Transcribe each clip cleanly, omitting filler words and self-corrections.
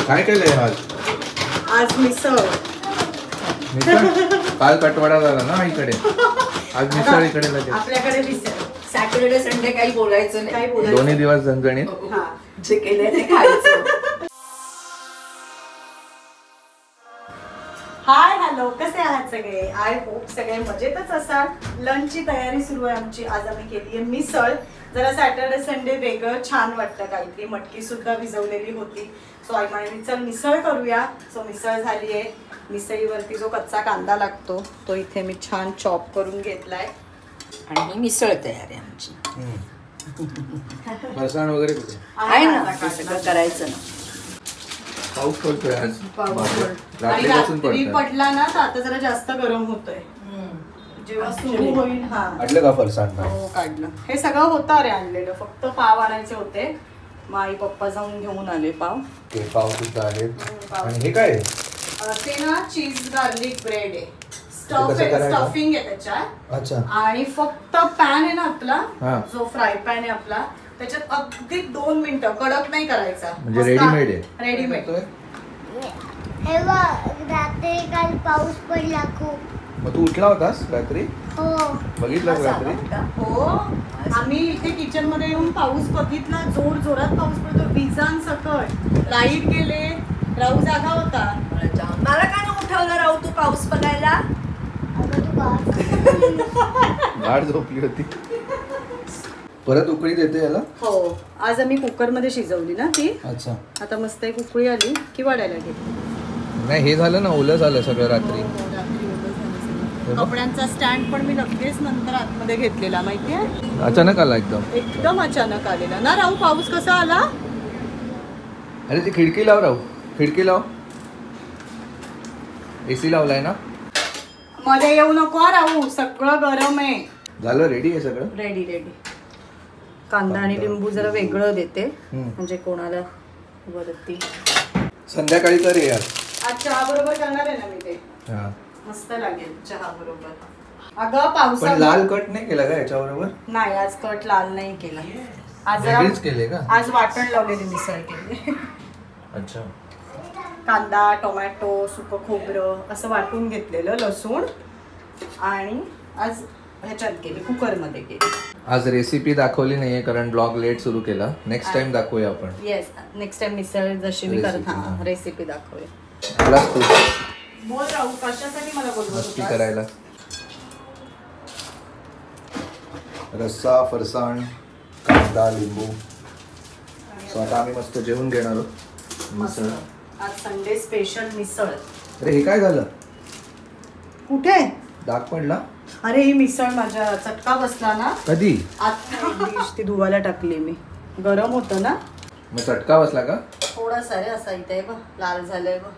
काय केलंय आज? आज मिसळ. काल कटवाडा झाला ना इकडे, आज मिसळ इकडे लगेच. आपल्याकडे मिसळ. सॅटर्डे संडे काही बोलायचं नाही, काही बोलायचं दोन्ही दिवस झणझणीत. हा. जे केलंय ते खायचं. हाय हॅलो, कसे आहात सगळे? आय होप सगळे मजेतच असाल. लंचची तयारी सुरू आहे आमची. आज आम्ही केली आहे मिसळ. जरा सॅटर्डे संडे वेगळं छान वाटतं काहीतरी. मटकी सुद्धा भिजवलेली होती, सो आई म्हणाली चल मिसळ करूया. सो मिसळ झाली आहे. मिसळीवरती जो कच्चा कांदा लागतो तो इथे मी छान चॉप करून घेतलाय आणि ही मिसळ तयार आहे आमची. फरसाण वगैरे कुठे आहे ना, ते सगळं करायचं ना. पाऊस पडतोय आज. आणि रात्री पडला ना तर आता जरा जास्त गरम होतोय. जेव्हा सुरू होईल. हा काढलं का फरसाण? हो काढलं. हे सगळं होतं रे आणलेलं, फक्त पाव आणायचे होते. मग आई पप्पा जाऊन घेऊन आले पाव. ते पाव सुद्धा आहेत. आणि हे काय आहे? ते ना चीज गार्लिक ब्रेड आहे. स्टफिंग आहे त्याच्यात. अच्छा. आणि फक्त पॅन आहे ना आपला, हा. जो फ्राय पॅन आहे आपला, त्याच्यात अगदी 2 मिनिटं, कडक नाही करायचा. म्हणजे रेडीमेड आहे. रेडीमेड. हे रात्री काल पाऊस पडला खूप. मग तू उठला होतास रात्री? हो. बघितलास रात्री? हो, आम्ही इथे किचन मध्ये येऊन पाऊस बघितला. जोरात पाऊस पडतो, विजान सकट. लाईट गेले, राहू जागा होता. मला काय ना उठवलं राहू तू पाऊस बघायला? गाढ झोपली होती. परत उकळी देते याला? हो, आज आम्ही कुकर मध्ये शिजवली ना ती. अच्छा. आता मस्त एक उकळी आली की वाढायला घेतली. नाही हे झालं ना, ओलं झालं सगळं रात्री. कपड्यांचा स्टँड पण मी लगेच नंतर आतमध्ये घेतलेला, माहितीये. अचानक आला एकदम अचानक आलेला ना. राहू पाऊस कसा आला? अरे ती खिडकी लाव राहू, खिडकी लाव. एसी लावलाय ना? मध्ये येऊ नको राहू, सगळं गरम आहे. झालं रेडी आहे सगळं? रेडी. कांदा आणि लिंबू जरा वेगळं देते, म्हणजे कोणाला वरती. संध्याकाळी कर यार. आज चहा बरोबर करणार आहे ना मी ते. मस्त लागेल चहा बरोबर. अगं पावसा पण लाल कट नाही केला का याच्या बरोबर? नाही, आज कट लाल नाही केला. आज वेगळीच केले का? आज वाटण लावलेली मिसळ केली. अच्छा. कांदा, टोमॅटो, सुकं खोबरं असं वाटून घेतलेलं, लसूण. आणि आज ह्याच्यात केली, कुकरमध्ये केली. आज रेसिपी दाखवली नाहीये कारण ब्लॉग लेट सुरू केला. नेक्स्ट टाइम दाखवूया आपण. येस, नेक्स्ट टाइम मिसळ जशी मी करत हा रेसिपी दाखवूया. आलास तू बोल राहू, कशासाठी मला बोलवत मस्ती होतास? करायला. रस्सा, फरसाण, कांदा, लिंबू. सो आता आम्ही मस्त जेवून घेणार आहोत. मिसळ. आज संडे स्पेशल मिसळ. अरे हे काय झालं? कुठे डाग पडला? अरे ही मिसळ माझ्या चटका बसला ना. कधी? आता डिश ती धुवायला टाकली मी. गरम होतं ना. मग चटका बसला का? थोडासा रे असा इथे बघ, लाल झालंय बघ.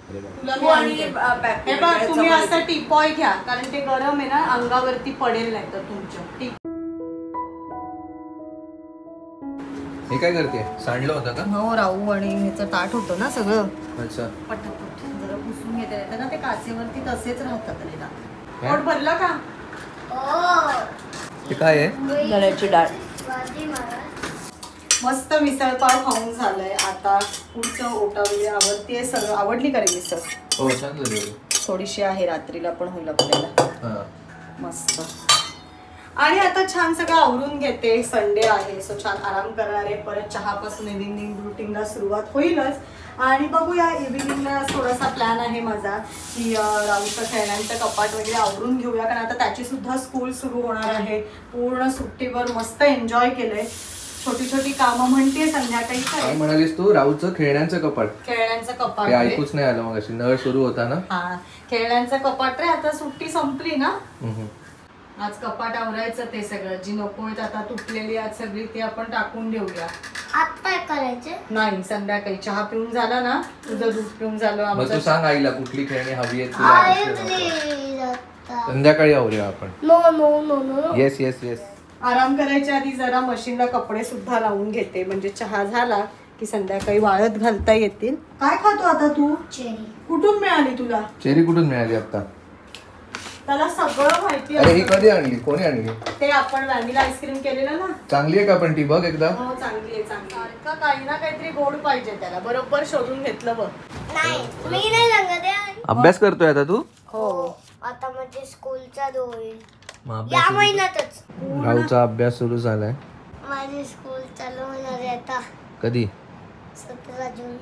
तुला तू आणि हे बघ, तुम्ही असं टिपॉय घ्या कारण ते गरम आहे ना, अंगावरती पडेल नाही तर तुमच्या. हे काय करते? सांडलं होतं का? हो राहू, आणि ह्याचं ताट होतं ना सगळं. अच्छा. पटापट जरा पुसून घेता येतं ना, ते काचेवरती तसेच राहतात रे ना. पोट भरलं का? हे काय आहे? दळ्याची डाळ. मस्त मिसळ पाव खाऊन झालंय. आता पुढचं ओटावली आवडतीये सगळं. आवडली का रे मिसळ? हो छान झालं. थोडीशी आहे, रात्रीला पण होईल आपल्याला. मस्त. आणि आता छान सगळं आवरून घेते. संडे आहे सो छान आराम करणार आहे. परत चहापासून इव्हिनिंग रुटीनला सुरुवात होईलच. आणि बघूया इव्हिनिंगला थोडासा प्लॅन आहे माझा की राहूचं खेळण्यांचं कपाट वगैरे आवरून घेऊया, कारण आता त्याची सुद्धा स्कूल सुरू होणार आहे. पूर्ण सुट्टीवर मस्त एन्जॉय केलंय. छोटी कामं म्हणते संध्याकाळी. काय म्हणालीस तू? राहूचं खेळण्यांचं कपाट? खेळण्यांचं कपाट. ते ऐकूच नाही आलं मग. अशी नळ सुरू होता ना. हा, खेळण्यांचं कपाट रे. आता सुट्टी संपली ना, आज कपाट आवरायचं. ते सगळं जी नको आहेत आता तुटलेली आज सगळी ती आपण टाकून देऊया. आता करायचे नाही, संध्याकाळी चहा पिऊन झाला ना, तुझं दूध पिऊन झालं. मग तू सांग आईला कुठली खेळणी हवी आहेत तुला. संध्याकाळी आवरूया आपण. No no no no. Yes yes yes. आराम करायच्या आधी जरा मशीनला कपडे सुद्धा लावून घेते, म्हणजे चहा झाला की संध्याकाळी वाळत घालता येतील. काय खातो आता तू? चेरी. कुठून मिळाली तुला? चेरी कुठून मिळाली आता? त्याला सगळं माहिती अरे ही असतं. कधी आणली, कोणी आणली? ते आपण व्हॅनिला आईस्क्रीम केलेलं ना. चांगली आहे का पण ती, बघ एकदा. हो चांगली आहे चांगली. सारखं काही ना काहीतरी गोड पाहिजे त्याला. बरोबर शोधून घेतलं बघ. नाही मी नाही सांगत आहे. अभ्यास करतोय आता तू? हो आता म्हणजे स्कूलचा होईल मग या अभ्यास महिन्यातच. राहूचा अभ्यास सुरू झालाय. माझी स्कूल चालू होणार आहे आता कधी? 17 जून.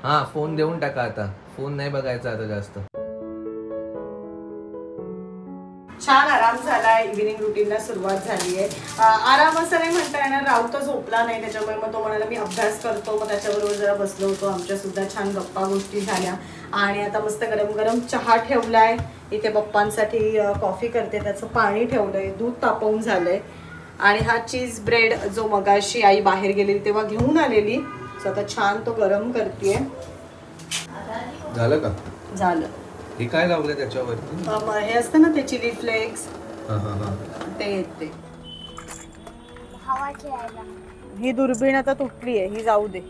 हा फोन देऊन टाका आता, फोन नाही बघायचा आता जास्त. छान आराम झालाय. इव्हिनिंग रुटीनला सुरुवात झाली आहे. आराम असं नाही म्हणता येणार, राहू तर झोपला नाही त्याच्यामुळे मग तो म्हणाला मी अभ्यास करतो. मग त्याच्याबरोबर जरा बसलो होतो, आमच्या सुद्धा छान गप्पा गोष्टी झाल्या. आणि आता मस्त गरम गरम चहा ठेवलाय इथे. पप्पांसाठी कॉफी करते, त्याचं पाणी ठेवलंय, दूध तापवून झालंय. आणि हा चीज ब्रेड जो मगाशी आई बाहेर गेलेली तेव्हा घेऊन आलेली, सो आता छान तो गरम करतेय. झालं का? झालं. हे काय लावलंय त्याच्यावरती? हे असतं ना ते चिली फ्लेक्स, ते येते. हवा खेळायला. ही दुर्बीण आता तुटली आहे, ही जाऊ दे.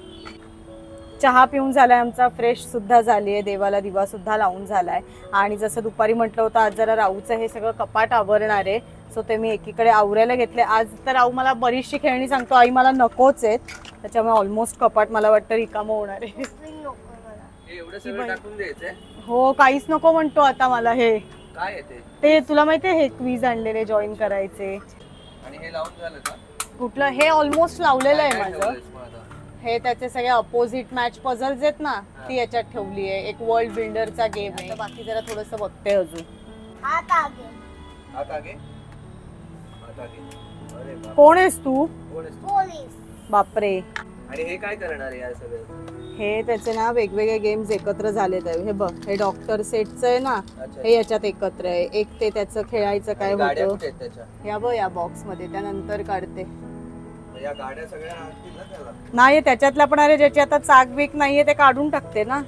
चहा पिऊन झालाय आमचा, फ्रेश सुद्धा झाली आहे, देवाला दिवा सुद्धा लावून झालाय. आणि जसं दुपारी म्हटलं होतं आज जरा राहूचं हे सगळं कपाट आवरणार आहे, सो ते मी एकीकडे आवरायला घेतले. आज तर राहू मला बरीचशी खेळणी सांगतो आई मला नकोच आहेत, त्याच्यामुळे ऑलमोस्ट कपाट मला वाटतं रिकामं होणार आहे. एवढं सगळं टाकून द्यायचंय? हो काहीच नको म्हणतो आता मला. हे काय आहे ते तुला माहितीये हे क्वीज आणलेले जॉईन करायचे. आणि हे लावून झालं का? कुठलं? हे ऑलमोस्ट लावलेलं आहे माझं. मग आता? हे त्याचे सगळे अपोजिट मॅच पझल्स आहेत ना, ती याच्यात ठेवली आहे. एक वर्ल्ड बिल्डरचा गेम आहे. बाकी जरा थोडंसं बघते अजून. हात आगे. हात आगे? हात आगे. अरे बाप. कोण आहेस तू? कोण आहेस तू? पोलीस. बापरे. आणि हे काय करणार आहे यार सगळं? हे त्याचे ना वेगवेगळे गेम्स एकत्र झालेत आहे. हे बघ, हे डॉक्टर सेटचं आहे ना, अच्छा. हे याच्यात एकत्र आहे. एक ते त्याचं खेळायचं काय गाड्या होतं कुठे आहेत त्याच्या? या बघ या बॉक्स मध्ये, त्यानंतर काढते. या गाड्या सगळ्या आणतील ना त्याला? नाही त्याच्यातल्या पण अरे ज्याची आता चाक बीक नाहीये ते काढून टाकते ना.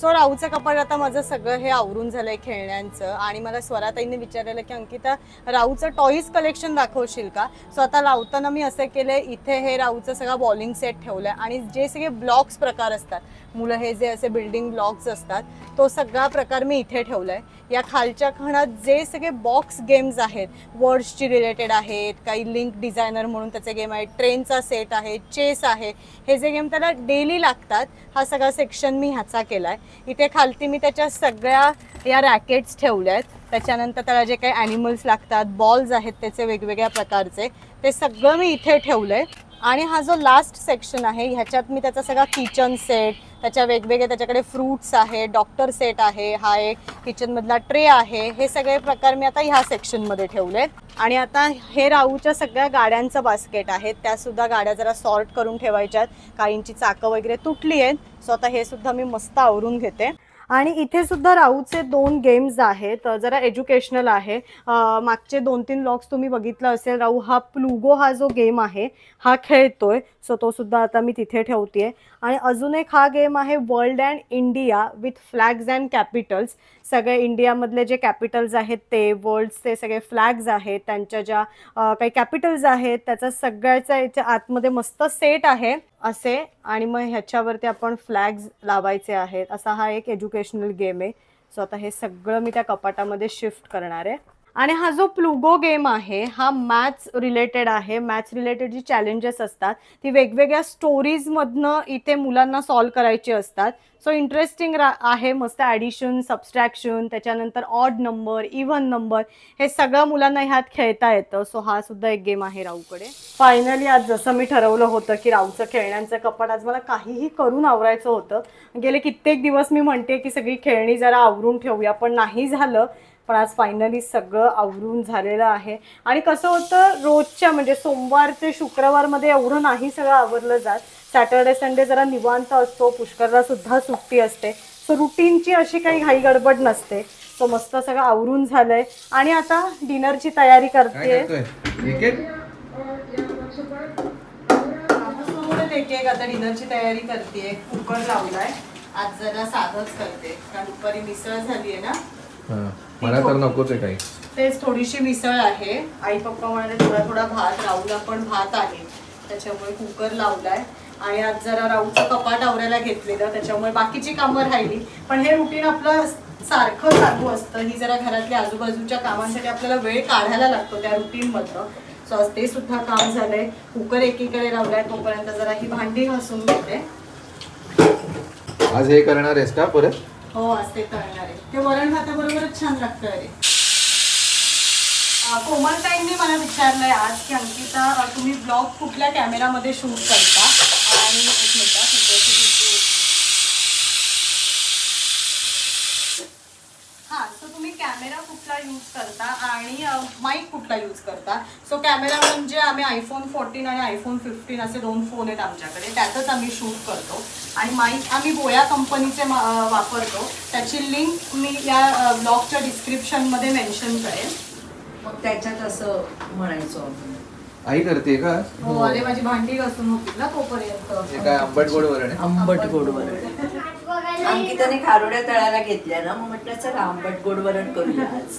सो राहूचं कपाट आता माझं सगळं हे आवरून झालंय खेळण्यांचं. आणि मला स्वराताईने विचारलेलं की अंकिता राहूचं टॉईज कलेक्शन दाखवशील का. सो आता लावताना मी असं केलंय, इथे हे राहूचं सगळं बॉलिंग सेट ठेवलंय. आणि जे सगळे ब्लॉक्स प्रकार असतात, मुलं हे जे असे बिल्डिंग ब्लॉक्स असतात, तो सगळा प्रकार मी इथे ठेवलाय. या खालच्या खणात जे सगळे बॉक्स गेम्स आहेत, वर्ड्सची रिलेटेड आहेत, काही लिंक डिझायनर म्हणून त्याचे गेम आहेत, ट्रेनचा सेट आहे, चेस आहे, हे जे गेम त्याला डेली लागतात, हा सगळा सेक्शन मी ह्याचा केलाय. इथे खालती मी त्याच्या सगळ्या या रॅकेट्स ठेवल्या आहेत. त्याच्यानंतर त्याला जे काही ॲनिमल्स लागतात, बॉल्स आहेत त्याचे वेगवेगळ्या प्रकारचे, ते सगळं मी इथे ठेवलंय. आणि हा जो लास्ट सेक्शन आहे ह्याच्यात मी त्याचा सगळा किचन सेट, त्याच्या वेगवेगळे त्याच्याकडे फ्रूट्स आहे, डॉक्टर सेट आहे, हा एक किचनमधला ट्रे आहे, हे सगळे प्रकार मी आता ह्या सेक्शनमध्ये ठेवले. आणि आता हे राहूच्या सगळ्या गाड्यांचं बास्केट आहे, त्यासुद्धा गाड्या जरा सॉर्ट करून ठेवायच्यात. काहींची चाकं वगैरे तुटली आहेत, सो आता हे सुद्धा मी मस्त आवरून घेते. आणि इथे सुद्धा राहूचे 2 गेम्स आहेत, जरा एज्युकेशनल आहे. मागचे 2-3 व्लॉग्स तुम्ही बघितलं असेल. राहू हा प्लुगो हा जो गेम आहे हा खेळतोय, सो तो सुद्धा आता मी तिथे ठेवते. आणि अजून एक हा गेम आहे world and India with flags and Capitals. सगळे इंडियामधले जे कॅपिटल्स आहेत ते, वर्ल्डचे सगळे फ्लॅग्स आहेत, त्यांच्या ज्या काही कॅपिटल्स आहेत त्याचा सगळ्याचा याच्या आतमध्ये मस्त सेट आहे असे. आणि मग ह्याच्यावरती आपण फ्लॅग्स लावायचे आहेत. असा हा एक एज्युकेशनल गेम आहे. सो आता हे सगळं मी त्या कपाटामध्ये शिफ्ट करणार आहे. आणि हा जो प्लुगो गेम आहे हा मॅथ्स रिलेटेड आहे. मॅथ्स रिलेटेड जी चॅलेंजेस असतात ती वेगवेगळ्या स्टोरीजमधनं इथे मुलांना सॉल्व करायची असतात. सो इंटरेस्टिंग आहे. मस्त ॲडिशन, सबस्ट्रॅक्शन, त्याच्यानंतर ऑड नंबर, इव्हन नंबर, हे सगळं मुलांना ह्यात खेळता येतं. सो हा सुद्धा एक गेम आहे राहूकडे. फायनली आज जसं मी ठरवलं होतं की राहूचं खेळण्यांचं कपाट आज मला काहीही करून आवरायचं होतं. गेले कित्येक दिवस मी म्हणते की सगळी खेळणी जरा आवरून ठेवूया, पण नाही झालं. पण आज फायनली सगळं आवरून झालेलं आहे. आणि कसं होतं, रोजच्या म्हणजे सोमवार ते शुक्रवारमध्ये एवढं नाही सगळं आवरलं जात. सॅटर्डे संडे जरा निवांत असतो, पुष्करला सुद्धा सुट्टी असते. सो रुटीनची अशी काही घाई गडबड नसते. सो मस्त सगळं आवरून झालंय. आणि आता डिनरची तयारी करते. आता डिनरची तयारी करते. कुकर लावलाय. आज जरा साधंच करते कारण दुपारी मिसळ झाली आहे ना. मला तर नकोच आहे काही. तेच थोडीशी मिसळ आहे. आई पप्पा म्हणाले थोडा थोडा भात, राहूला पण भात आहे, त्याच्यामुळे कुकर लावलाय. आणि आज जरा राहूचं कपाट आवरायला घेतलेलं, त्याच्यामुळे बाकीची कामं राहिली. पण हे रुटीन आपलं सारखं चालू असतं. ही जरा घरातल्या आजूबाजूच्या कामांसाठी आपल्याला वेळ काढायला लागतो त्या रुटीन मधलं. सो आज ते सुद्धा काम झालंय. कुकर एकीकडे लावलाय, तोपर्यंत जरा ही भांडी घासून घेते. आज हे करणार आहेस का परत? हो आज ते करणार आहे. ते वरण भाताबरोबरच छान लागतं. अरे कोमलताईंनी मला विचारलंय आज की अंकिता तुम्ही ब्लॉग कुठल्या कॅमेरामध्ये शूट करता आणि एक मिनिट हां सो तुम्ही कॅमेरा कुठला यूज करता आणि माईक कुठला यूज करता. सो कॅमेरा म्हणजे आम्ही iPhone 14 आणि iPhone 15 असे 2 फोन आहेत आमच्याकडे, त्यातच आम्ही शूट करतो. आणि माईक आम्ही बोया कंपनीचे वापरतो. त्याची लिंक मी या ब्लॉगच्या डिस्क्रिप्शनमध्ये मेन्शन करेन. मग त्याच्यात असं म्हणायचो आई करते का? हो अरे माझी भांडी घासून होती ना तोपर्यंत. हे काय आंबट गोड वरण आहे? आंबट गोड वरण. अंकिताने खारोड्या तळायला घेतल्या ना, मग म्हटलं चला आंबट गोड वरण करूया आज.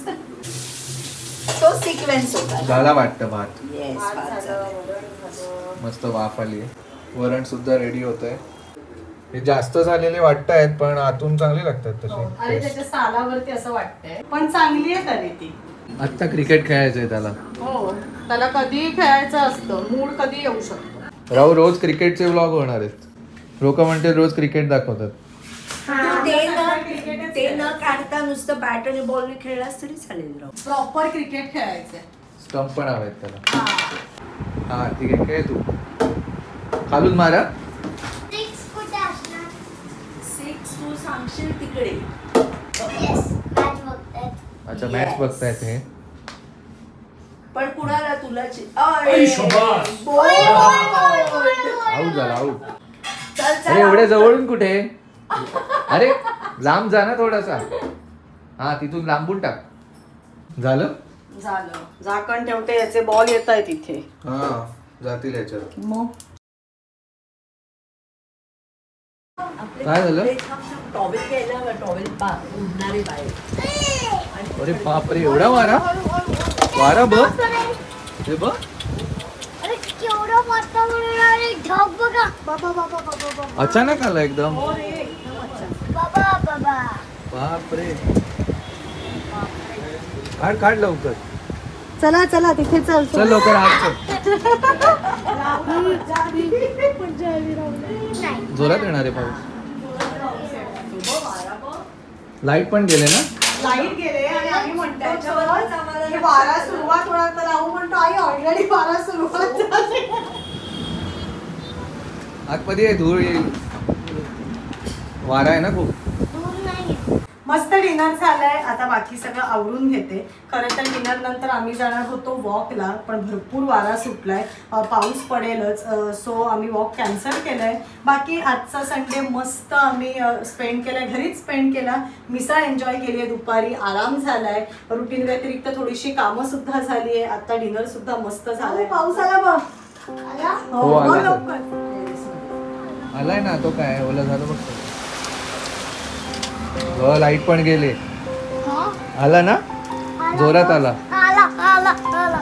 तो सिक्वेन्स होता. झाला वाटतं भात. येस, भात भात झालं, झालं. वरण झालं. मस्त वाफ आली आहे. वरण सुद्धा रेडी होत आहे. हे जास्त झालेले वाटत आहेत पण आतून चांगले लागतात हो, तसे. अरे त्याच्या सालावरती असं वाटतंय पण चांगली आहे तरी ती. आत्ता क्रिकेट खेळायचंय त्याला. हो त्याला कधी खेळायचं असतं, मूड कधी येऊ शकतो. राहू रोज क्रिकेटचे व्लॉग होणार आहेत. लोक म्हणते रोज क्रिकेट दाखवतात. ते न काढता नुसतं बॅट आणि बॉलने खेळलास तरी चालेल. राव प्रॉपर क्रिकेट खेळायचंय. स्टंप पण हवेत त्याला. हा हा ठीक आहे, खेळ तू. खालून मारा. Six कुठे असणार? 6 तू सांगशील तिकडे. Yes, match बघतायत. अच्छा मॅच बघतायत हे. पण कुणाला तुला आऊट झाला आऊट. चल अरे चल एवढ्या जवळून कुठे? अरे लांब जा ना थोडासा. हा तिथून लांबून टाक. झालं झालं. झाकण ठेवते, याचे बॉल येत आहेत इथे. हा जातील याच्यात. मग काय झालं? टॉवेल घ्यायला टॉवेल उडणारे बाहेर. अरे बापरे एवढा वारा. वारा बघ हे बघ. अरे केवढा मोठा म्हणून अरे ढग बघा. बाबा बाबा बाबा बाबा. अचानक आला एकदम. हो रे एकदम अच्छा. बाबा बाबा. बापरे. काढ काढ लवकर. चला चला तिथे चल. चल लवकर आत चल. नाही. जोरात येणार आहे पाऊस. लाईट पण गेले ना. लाईट गेले आणि आम्ही म्हणतो की वारा सुरुवात होणार तर राहू म्हणतो आई ऑलरेडी वारा सुरुवात झाली. आतमध्ये आहे, धूळ येईल. वारा आहे ना खूप. दूर नाही. मस्त डिनर झालंय. आता बाकी सगळं आवरून घेते. खरं तर डिनर नंतर आम्ही जाणार होतो वॉकला, पण भरपूर वारा सुटलाय, पाऊस पडेलच. सो आम्ही वॉक कॅन्सल केलाय. बाकी आजचा संडे मस्त आम्ही स्पेंड केलाय, घरीच स्पेंड केला. मिसळ एन्जॉय केली आहे दुपारी, आराम झालाय. रुटीन व्यतिरिक्त थोडीशी कामं सुद्धा झाली आहे. आता डिनर सुद्धा मस्त झालंय. पाऊस आला बघ. हो, आला तर. लवकर. आलाय ना तो. काय ओला झालं बघ. लाईट पण गेले. आला ना जोरात आला. आला आला आला.